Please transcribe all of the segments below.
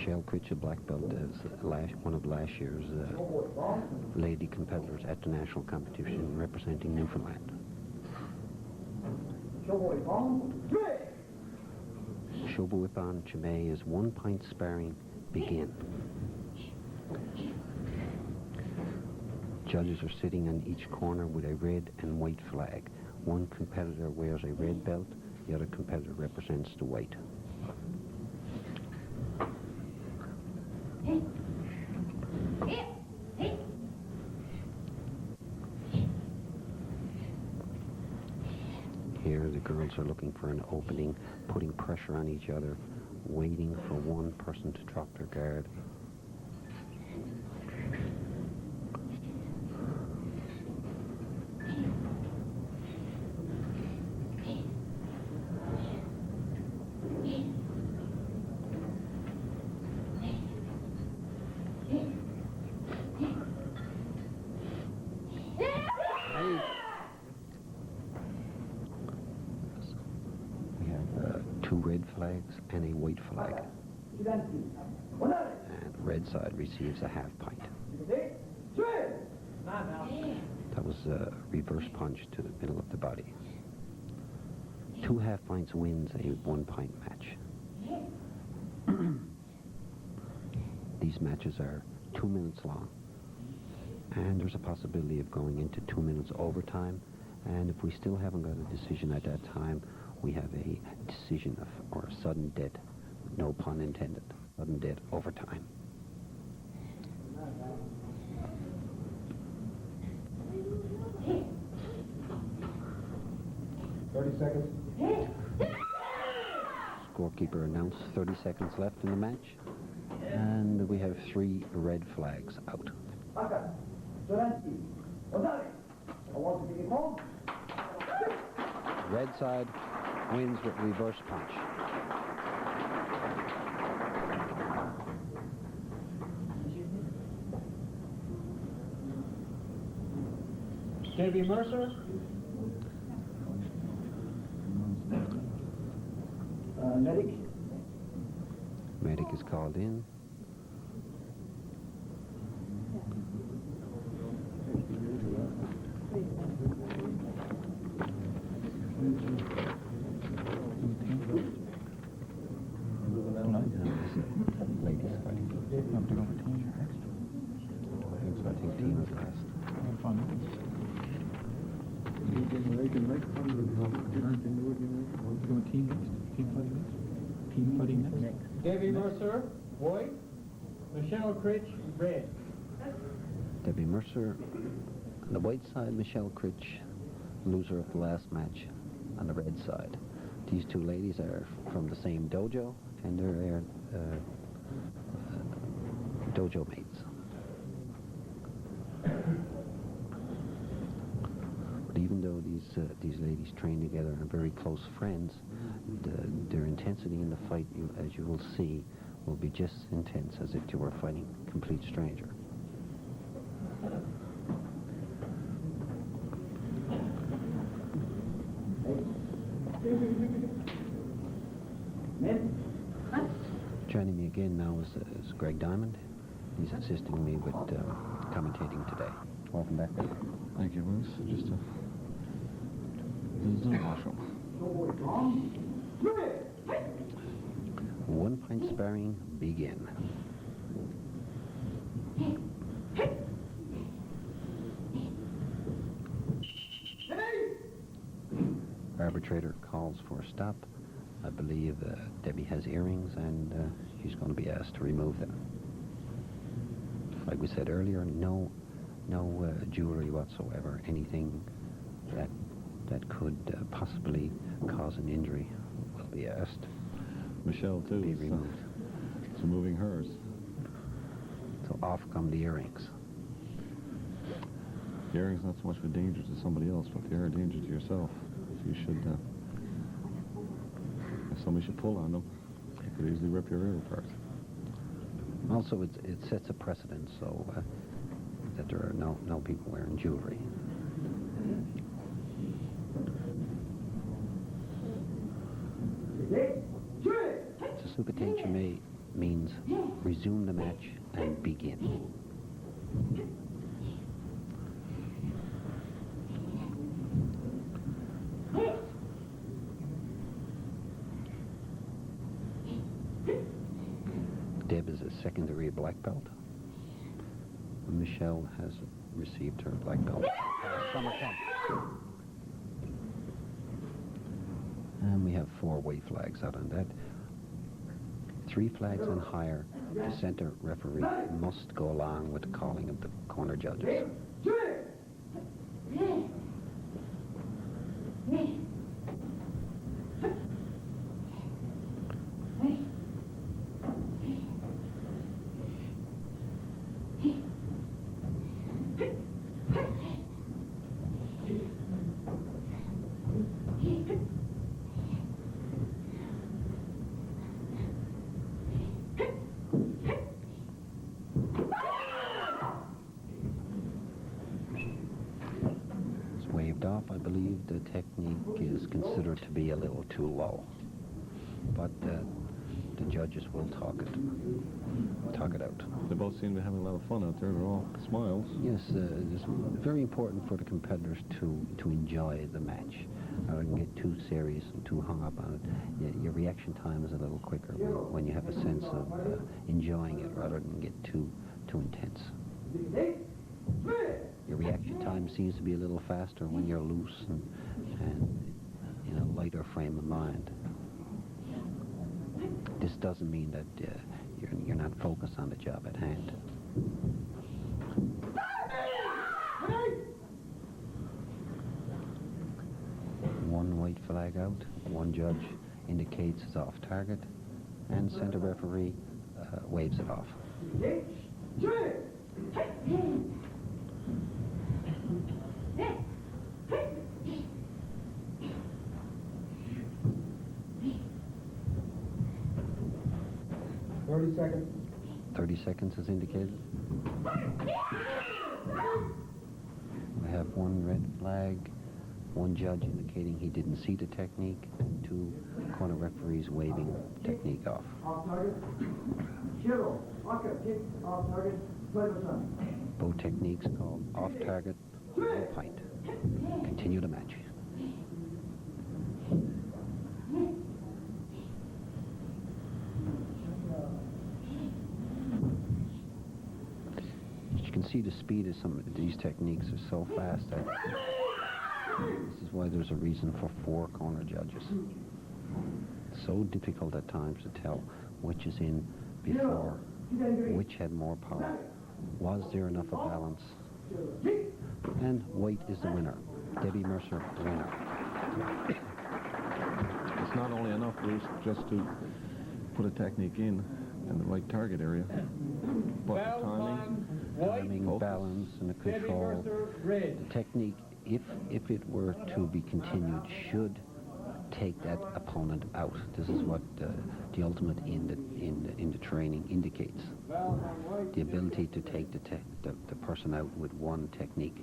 Michelle Critch, a black belt, is one of last year's lady competitors at the national competition representing Newfoundland. Shoba whip on Chimay is 1 point sparring. Begin. Judges are sitting on each corner with a red and white flag. One competitor wears a red belt, the other competitor represents the white. Here the girls are looking for an opening, putting pressure on each other, waiting for one person to drop their guard. Two red flags and a white flag. And the red side receives a half pint. That was a reverse punch to the middle of the body. 2 half pints wins a 1 pint match. These matches are 2 minutes long. And there's a possibility of going into 2 minutes overtime. And if we still haven't got a decision at that time, we have a decision or a sudden death, no pun intended, sudden death overtime. Scorekeeper announced 30 seconds left in the match, and we have 3 red flags out. Red side wins with reverse punch. Debbie Mercer. Medic. Medic is called in. Debbie Mercer, white. Michelle Critch, red. Debbie Mercer on the white side, Michelle Critch, loser of the last match, on the red side. These 2 ladies are from the same dojo, and they're dojo mates. But even though these ladies train together and are very close friends, their intensity in the fight, as you will see, will be just as intense as if you were fighting a complete stranger. Joining me again now is Greg Diamond. He's assisting me with commentating today. Welcome back. Thank you, Bruce. Just a washroom. 1 pint sparring, begin. Arbitrator calls for a stop. I believe Debbie has earrings, and she's going to be asked to remove them. Like we said earlier, no jewelry whatsoever, anything that could possibly cause an injury will be asked. Michelle, too, be removed. Is removing hers. So off come the earrings. The earrings not so much of a danger to somebody else, but they are a danger to yourself. So you should, if somebody should pull on them, it could easily rip your ear apart. Also, it sets a precedent, so that there are no people wearing jewelry. Supateng Chimay means resume the match and begin. Deb is a secondary black belt. Michelle has received her black belt. Summer camp. And we have 4 weight flags out on that. 3 flags and higher, the center referee must go along with the calling of the corner judges. Waved off. I believe the technique is considered to be a little too low, but the judges will talk it out. They both seem to be having a lot of fun out there. They're all smiles. Yes, it's very important for the competitors to enjoy the match. Rather than get too serious and too hung up on it. Your reaction time is a little quicker when you have a sense of enjoying it rather than get too intense. Your reaction time seems to be a little faster when you're loose and in a lighter frame of mind. This doesn't mean that you're not focused on the job at hand. One white flag out, one judge indicates it's off target, and center referee waves it off. 30 seconds. 30 seconds is indicated. We have one red flag, one judge indicating he didn't see the technique, and 2 corner referees waving technique off. Off target. Zero. Okay, kick. Off target. Play the sun. Both techniques called off target, no pint. Continue the match. As you can see, the speed of some of these techniques are so fast that this is why there's a reason for 4 corner judges. It's so difficult at times to tell which is in before, which had more power. Was there enough of balance? And white is the winner. Debbie Mercer, the winner. It's not only enough, Bruce, just to put a technique in the right target area, but the timing, focus, balance, and the control. The technique, if it were to be continued, should take that opponent out. This is what the ultimate in the training indicates. The ability to take the person out with one technique.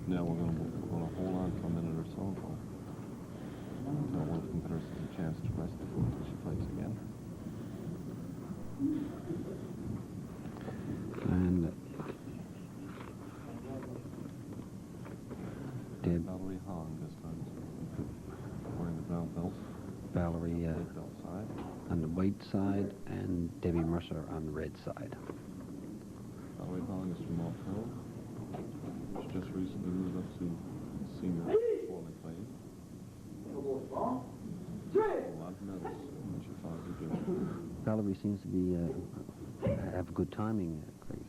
Now we're going to hold on for a minute or so until one of the competitors has a chance to rest before she fights again. And Valerie Hong this time, wearing the brown belt. Valerie White belt side. on the white side and Debbie Mercer on the red side. Valerie Hong is from Off Hill. She just recently moved up to senior bowling plane. A lot of medals when she fought her good. Valerie seems to be have good timing, Craig.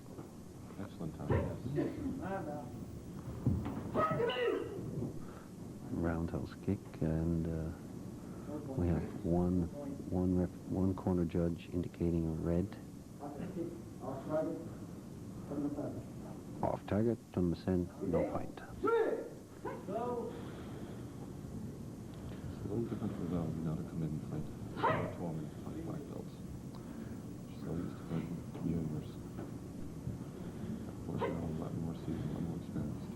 Excellent time, yes. Roundhouse kick, and we have one corner judge indicating a red. Off target, Tunmasen, no point. It's a little different for Valerie now to come in and fight 12 minutes fight black belts. She's so used to fighting juniors. Of course, now a lot more seasoned, a lot more experienced.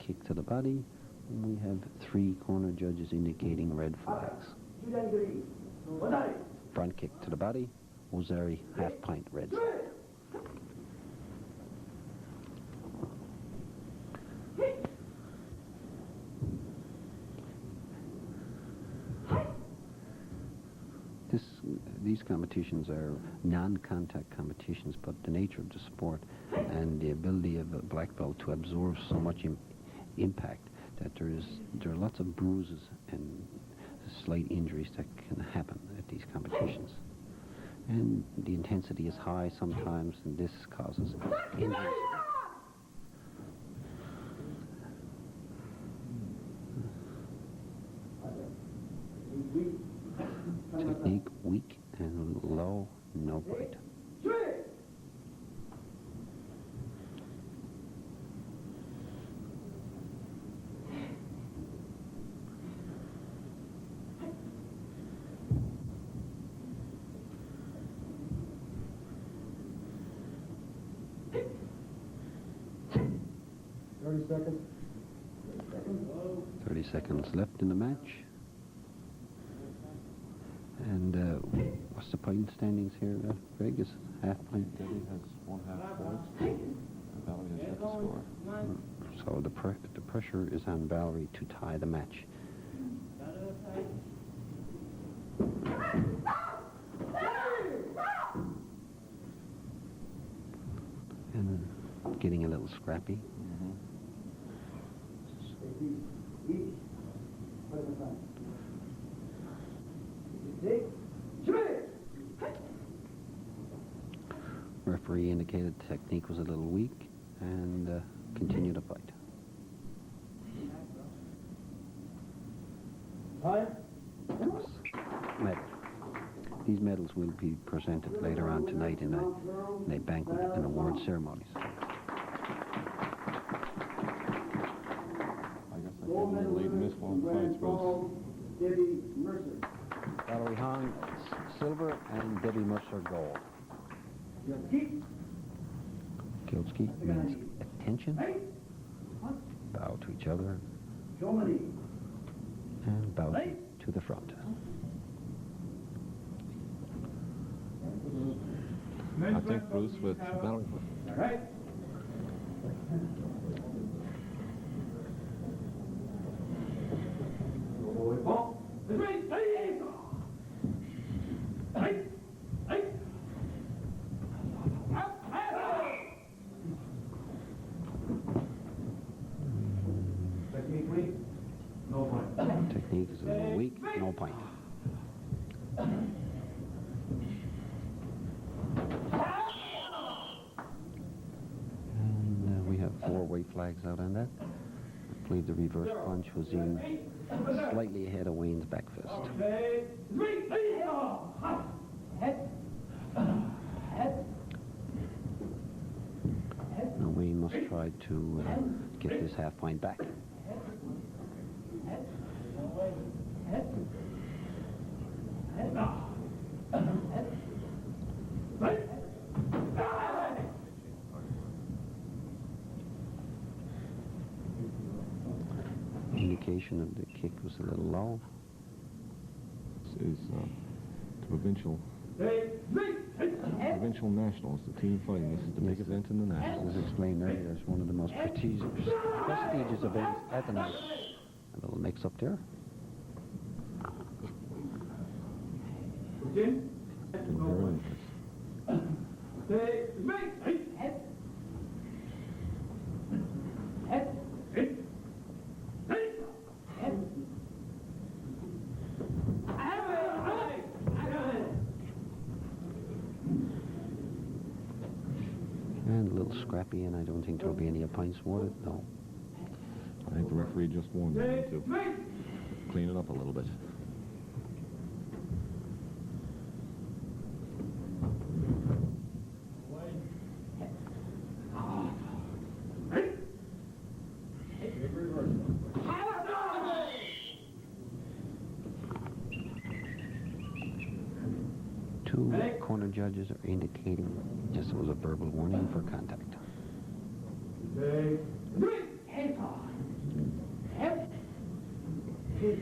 kick to the body. And we have 3 corner judges indicating red flags. Front kick to the body, Ozari half pint red flag. These competitions are non-contact competitions, but the nature of the sport and the ability of a black belt to absorb so much impact that there are lots of bruises and slight injuries that can happen at these competitions. And the intensity is high sometimes, and this causes injuries. Technique weak and low, no bite. Seconds. 30 seconds left in the match. And what's the point standings here, Greg? Is half point? Debbie has 1/2 points, and Valerie has yet to score. So the pressure is on Valerie to tie the match. And getting a little scrappy. Referee indicated the technique was a little weak and continued to fight. Medal. These medals will be presented later on tonight in a banquet and award ceremonies. I guess I gave a late miss one fights, Bruce. Debbie Mercer. Valerie Hong, silver, and Debbie Mercer, gold. Kilski means attention. Bow to each other. And bow to the front. I think Bruce with Valerie. Right. Technique is a little weak, no point. And we have 4 white flags out on that. I believe the reverse punch was in slightly ahead of Wayne's back fist. Now Wayne must try to get this half point back. Indication of the kick was a little low. This is provincial nationals, the team fighting. This is the big event in the nationals. As explained earlier, it's one of the most prestigious events at the night. A little mix up there. Doing very nice. And a little scrappy, and I don't think there'll be any points awarded. No. I think the referee just warned them to clean it up a little bit. Two corner judges are indicating just it was a verbal warning for contact. We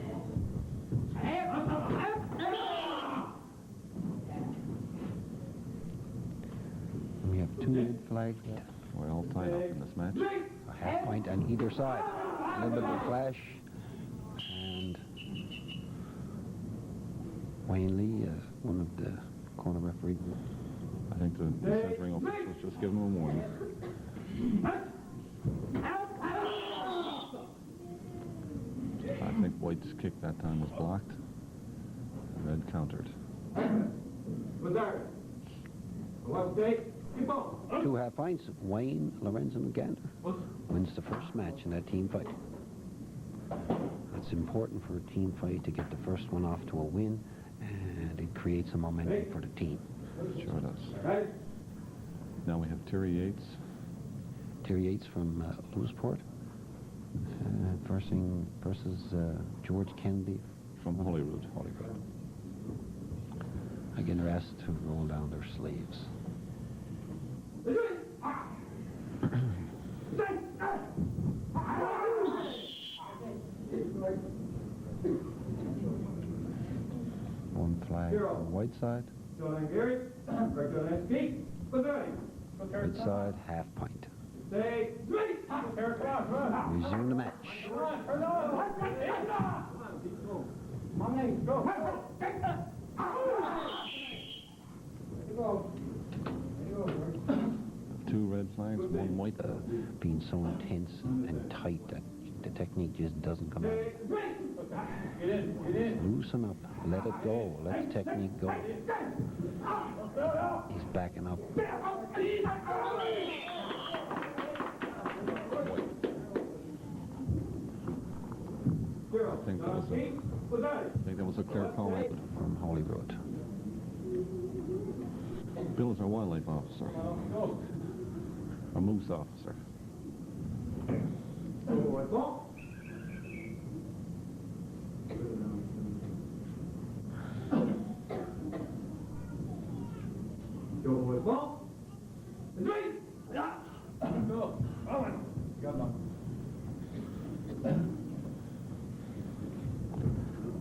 have two red flags. We're all tied up in this match. A half point on either side. A little bit of a flash. And Wayne Lee, one of the corner referees. I think the centering official was just giving him a warning. I think White's kick that time was blocked. And Red countered. Two half points. Wayne, Lorenzo, and Gander wins the first match in that team fight. It's important for a team fight to get the first one off to a win, and it creates a momentum for the team. Sure does. Now we have Terry Yates. Terry Yates from Lewisport versus George Kennedy From Holyrood. Holyrood. Again, they're asked to roll down their sleeves. One flag on the white side. Red side, half pint. Resume the match. Two red flags, one white. Being so intense and tight that the technique just doesn't come out. Loosen up. Let it go. Let the technique go. He's backing up. I think that was a clear call From Holyrood. Bill is our wildlife officer. Our moose officer.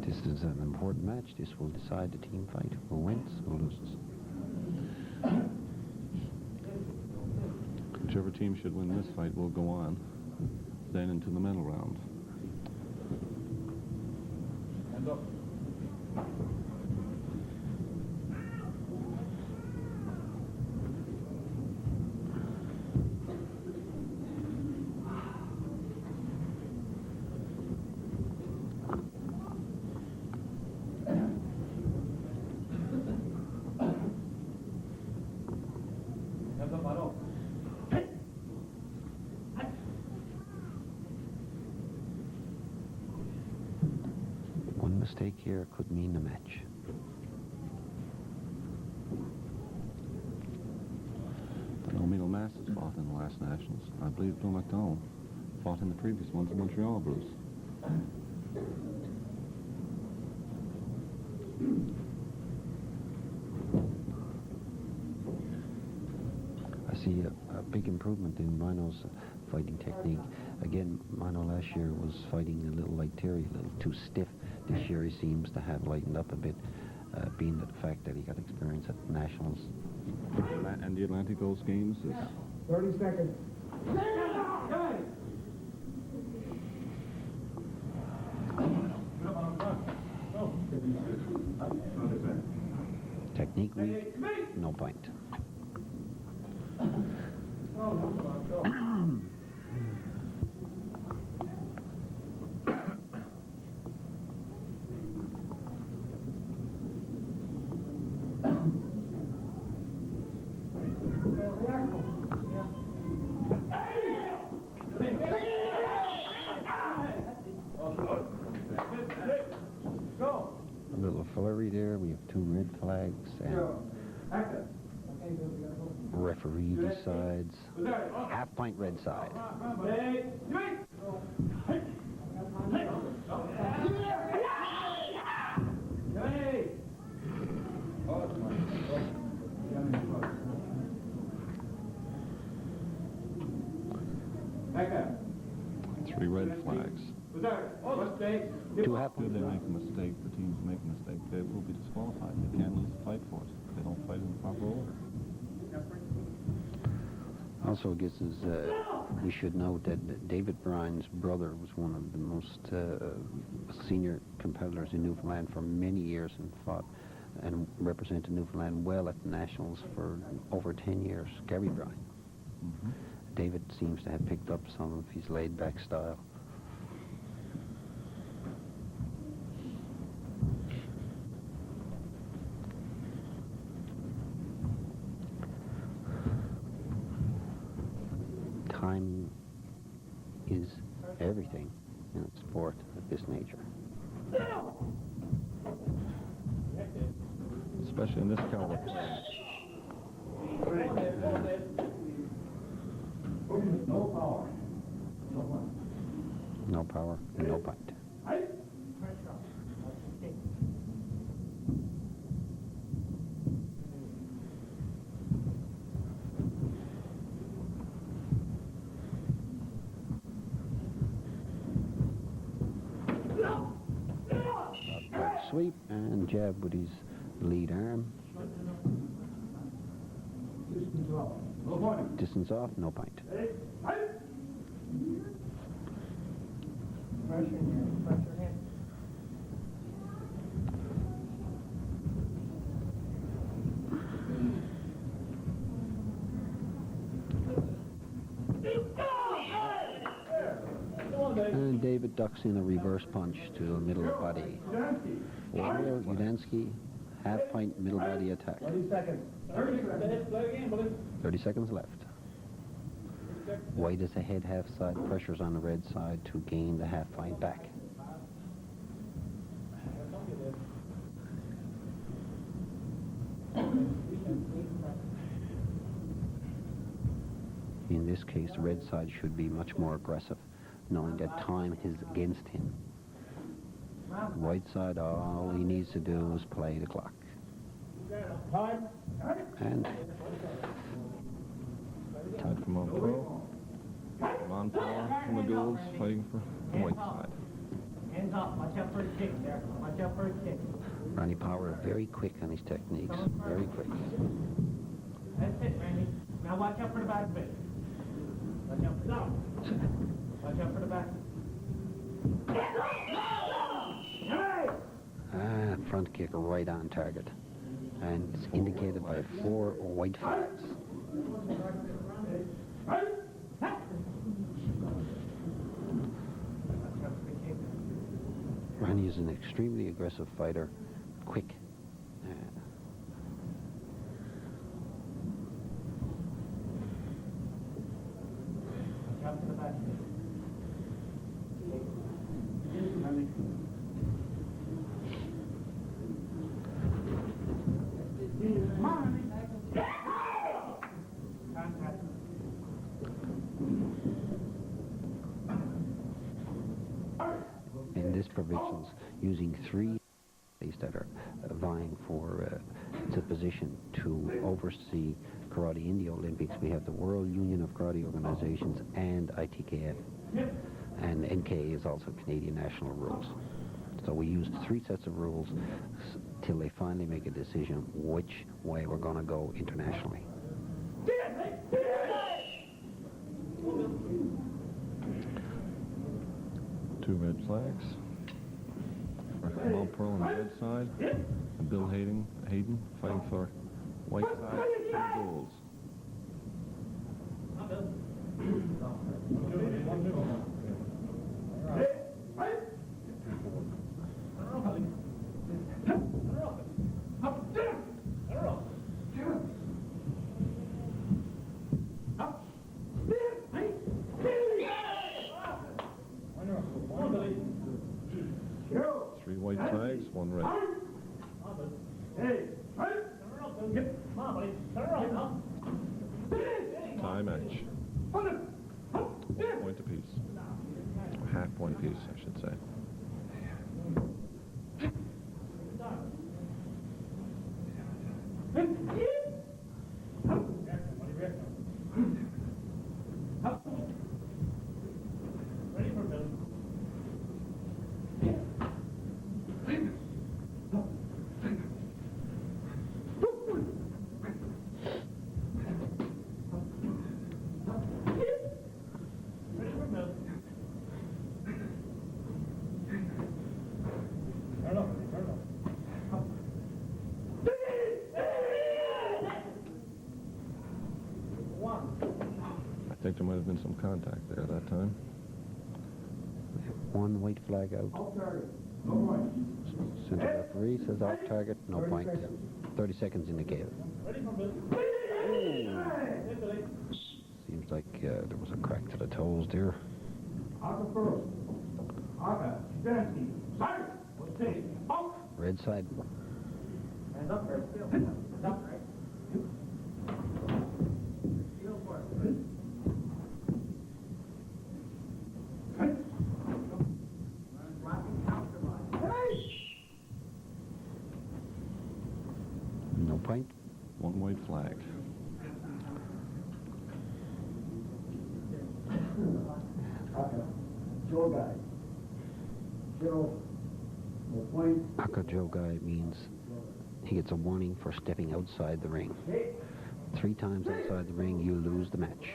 This is an important match. This will decide the team fight. Who wins, who loses. Whichever team should win this fight will go on, then into the medal round. Hands up. One mistake here could mean the match. O'Meal Masters fought in the last Nationals. I believe Bill McDowell fought in the previous ones in Montreal, Bruce. I see a big improvement in Rhino's fighting technique. Again, Rhino last year was fighting a little like Terry, a little too stiff. This year he seems to have lightened up a bit, being the fact that he got experience at the Nationals. And the Atlantic Coast Games is 30 seconds. Technique weak, no point. A little flurry there. We have two red flags and referee decides half pint red side. three red flags. Two half Should points. they make a mistake, the teams make a mistake, they will be disqualified. They can't lose the fight for it. They don't fight in the proper order. Also, I guess we should note that David Bryan's brother was one of the most senior competitors in Newfoundland for many years and fought and represented Newfoundland well at the Nationals for over 10 years, Gary Bryan. Mm-hmm. David seems to have picked up some of his laid-back style. Time is everything in a sport of this nature. Especially in this caliber play. No power. No power and no bite. Sweep and jab with his lead arm. Distance off, no pint. Pressure hand. Pressure hand. And David ducks in a reverse punch to the middle body. For Udansky, half pint middle body attack. 20 seconds. 30 seconds left. White is ahead half side, pressures on the red side to gain the half pint back. In this case, the red side should be much more aggressive, knowing that time is against him. White side, all he needs to do is play the clock. And Tied from on pro. Von Power from the Ghouls fighting for the white side. Hands up. Watch out for the kick there. Watch out for the kick. Ronnie Power very quick on his techniques, very quick. That's it, Randy. Now watch out for the back bit. Watch out for the Watch out for the back. Front kick right on target. And it's indicated by 4 white flags. Ronnie is an extremely aggressive fighter, quick. Watch out for the back bit. In this provincials, using 3 that are vying for the position to oversee karate in the Olympics. We have the World Union of Karate Organizations and ITKF. And NK is also Canadian national rules. So we used 3 sets of rules till they finally make a decision which way we're going to go internationally. 2 red flags. Von Pearl on the red side. And Bill Hayden fighting for white side for the Ghouls. Three white flags, 1 red. Tie match. 1 point apiece. Half point apiece, I should say. Ready for Bill. there might have been some contact there that time. One white flag out. Off target. No point. Center referee says off target, no point. 30 seconds indicated. Ready for Billy. Hey, Billy. Seems like there was a crack to the toes there. Aka first. Aka, Jansky. Sire. What's it? Off. Red side. Hands up, right? Hands up, right? Feel for it. Right? Rocking counter line. No point. One white flag. Aka, Joe guy. Joe, no point. Aka Joe guy means he gets a warning for stepping outside the ring. 3 times outside the ring, you lose the match.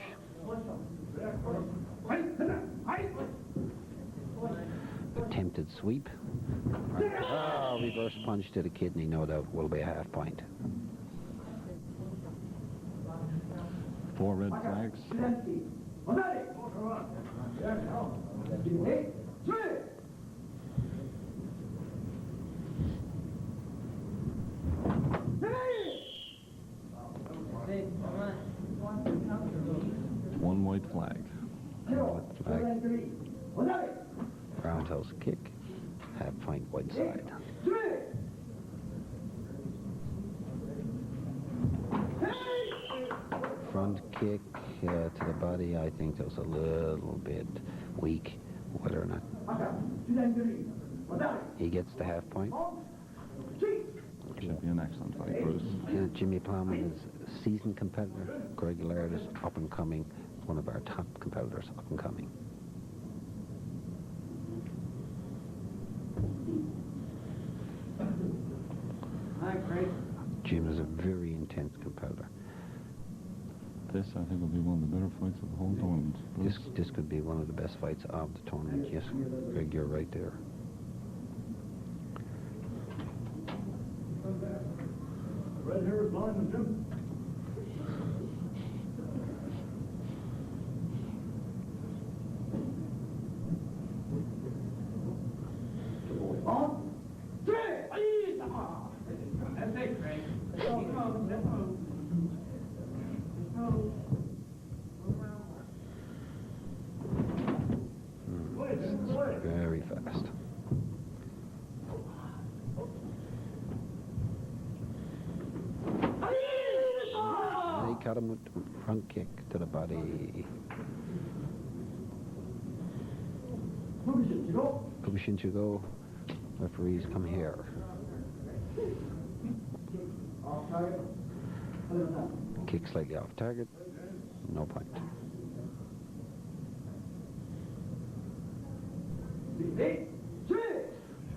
Attempted sweep. Reverse punch to the kidney, no doubt, will be a half point. 4 red flags. One white flag. Flag. Roundhouse kick. Half point white side. Front kick to the body, I think that was a little bit weak. Whether or not he gets the half point. Should be an excellent fight, Bruce. Jimmy Plowman is a seasoned competitor. Greg Laird is up and coming. One of our top competitors, up and coming. Hi, Craig. Jim is a very intense competitor. This, I think, will be one of the better fights of the whole tournament. This could be one of the best fights of the tournament. Yes, Greg, you're right there. Red hair is blind as Jim. On. That's it, Craig. Keep moving. Let's move. Very fast. They cut him with the front kick to the body. Publishing to go. Referees come here. Kick slightly off target. No point.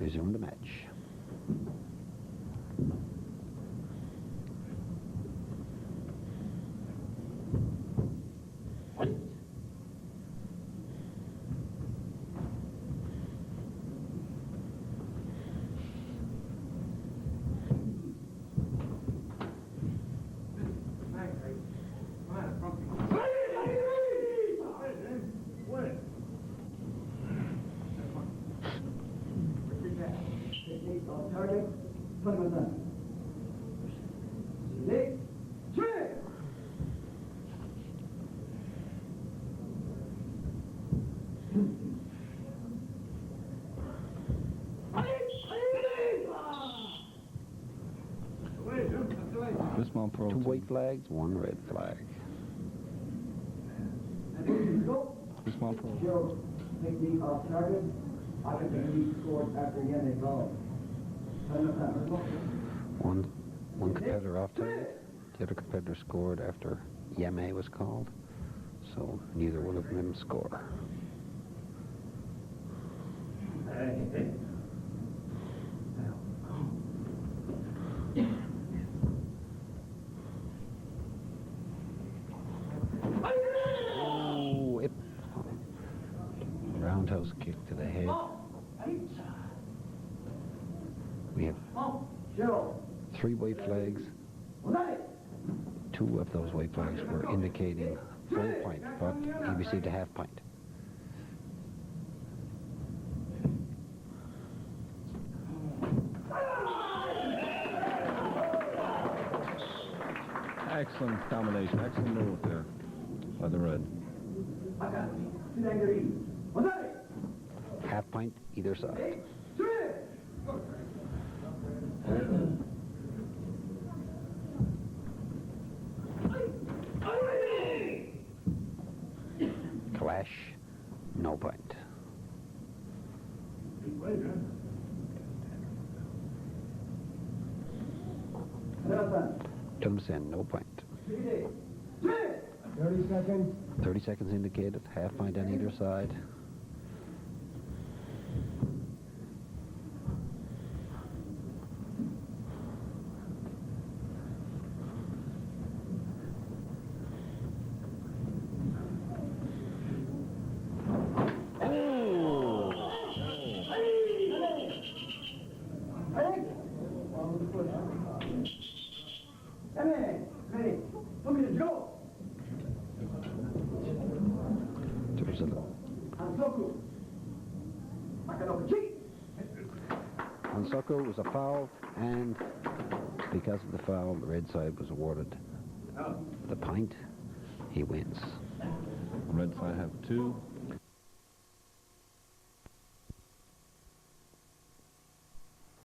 Resume the match. Two white flags, one red flag. This one Joe, technique off target. I can technique scored after again they go. One competitor off target. The other competitor scored after Yame was called. So neither one of them score. Roundhouse kick to the head. We have 3 white flags. 2 of those white flags were indicating full point, but he received a half point. Excellent combination, excellent move there by the red. Half point either side. Clash, no point. Tumsen, no point. 30 seconds. 30 seconds indicated, half point on either side. There's a Hansoku was a foul, and because of the foul, the red side was awarded the point. He wins. The red side have 2.